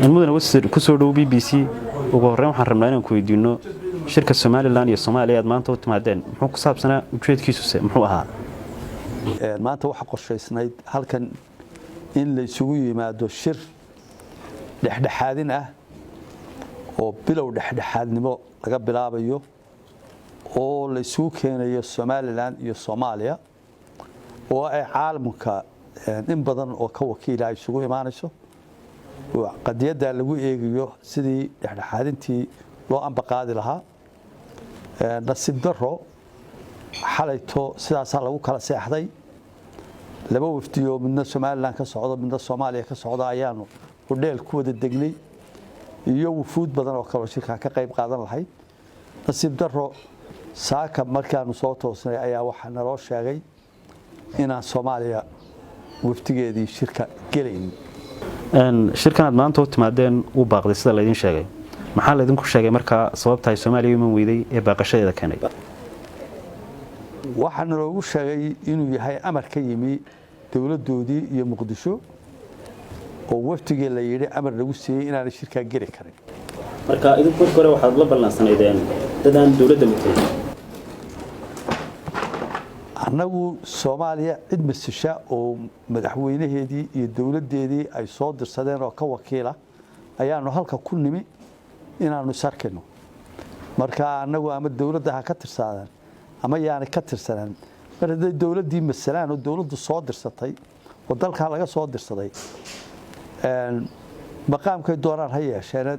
المدن وسر كسودو BBC ugu horreyn waxaan rabnaa inaan ku weydiino shirka Somaliland iyo Soomaaliya aad maanta u timaadeen muxuu ku saabsanaa ujeedkiisu muxuu ahaa maanta waxa qorshaysnayd halkan in la isugu yimaado shir dhexdhexaadin ah oo bilow dhexdhexaadnimo laga bilaabayo oo la isugu keenayo Somaliland iyo Soomaaliya oo ay caalamka in badan oo ka wakiil ay isugu imaanayso qadiyada lagu eegiyo sidii dhexdhexaadintii loo ambaqaadi lahaa nasiib daro xalayto sidaas lagu kala seexday laba wafdiyo midna Somaliland ka socdo midna Soomaaliya ka socdo ayaanu hudheel ku wada degnay iyo wufuud badan oo kala shirka ka qayb qaadan lahayd nasiib daro saaka markaanu soo toosnay ayaa waxa naloo sheegay inaan Soomaaliya wafdigeedii shirka galeyn shirkan aad maanta u timaadeen uu baaqday sida la idin sheegay maxaa la idinku sheegay marka sababta ay Soomaaliya u weyday ee baaqashadeeda keenay waxaan loogu sheegay inuu yahay amar ka yimi dawladoodii iyo Muqdisho oo wafdiga la yiri amar lagu siiyay inaan shirka gali karin marka idinku hore waxaad la ballansaneedeen dadaan dawladda mutay anagu Soomaaliya cid mas'uusha oo madaxweynaheedii iyo dawladeedii ay soo dirsadeen oo ka wakiila ayaanu halka ku nimi inaanu sarkino marka anagu ama dawladda ha ka tirsadaan ama yaani ka tirsanaan marada dawladii masalan oo dawladdu soo dirsatay oo dalka laga soo dirsaday maqaamka doonaan hay yeesheen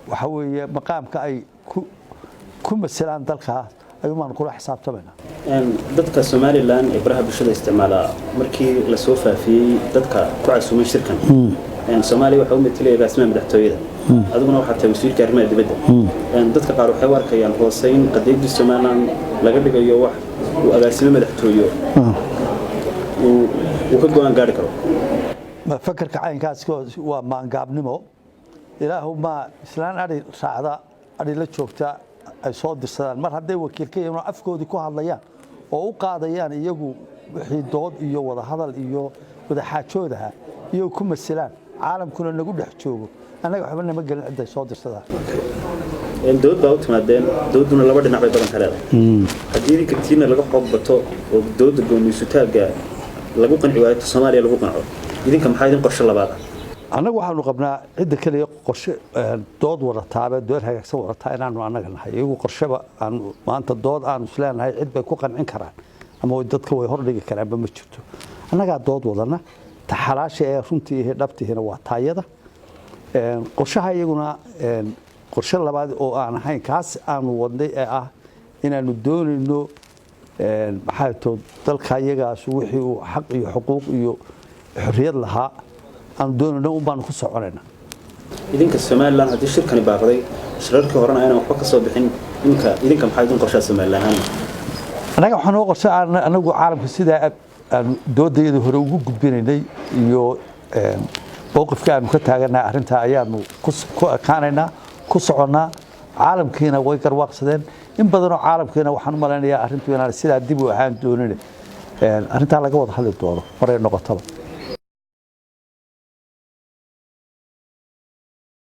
waxa weeye maqaamka ay ku masalan dalka ayuu maan kula xisaabtamayna dadka Somaliland ee baraha bulshada isticmaala markii la soo faafiyay dadka ku casuumay shirkan Soomaaliya waxa uu metelay rasmi madaxtooyada aduguna waxa tahay wasiirka arrimaha dibadda dadka qaar waxay warkayaan hooseyn qadiyada Somaliland laga dhigayo wax uu agaasimo madaxtooyo uu ka go'aan gaari karo ma fakarka caynkaas waa maangaabnimo ilaahu ma islaan raacda la joogta ay soo dirsadaan mar haday wakiilkayeen afkoodi ku hadlayaan oo u qaadayaan iyagu wixii dood iyo wada hadal iyo wada xaajoodaha iyo ku masalaan caalamkuna nagu dhex joogo anaga waxba ma galin cid ay soo dirsadaan dood baa u timaadeen dooduna laba dhinac bay badan kaleedahay hadii kartiina laga xoog bato oo doodda go'aamisutaaga lagu qanci waayo Soomaaliya lagu qanco idinka maxay idin qorshe labaad anagu waxaanu qabnaa cid kale qorshe dood wada taaba dood hagaagsan wada taa inaanu anaga nahay iyagu qorshaba aan maanta dood aan isleenahay cid bay ku qancin karaan ama dadka way hor dhigi karaan ma jirto anaga dood wadana taxalaasha ee runtii ee dhabtiina waa taayada qorshaha iyaguna qorshe labaad oo aan ahayn kaas aanu wadnay ee ah inaanu doonayno maxay too dalka iyagaas wixii uu xaq iyo xuquuq iyo xorriyad lahaa aan doonayno u baan ku soconayna idinka Somaliland hadii shirkani baaqday shirarkii horena ayna waxba ka soo bixin idinka maxay idin qorshaha Somaliland anaga waxaan oo qorshe anagu caalamka sida aan doodayada hore ugu gudbinaynay iyo mowqifka aan ka taaganaa arinta ayaanu ku ekaanaynaa ku soconaa caalamkiina way garwaaqsadeen in badan oo caalamkiina waxaan u maleynayaa arintu inaan sida dib u ahaan doonin arinta laga wada hadli doono maray noqotaba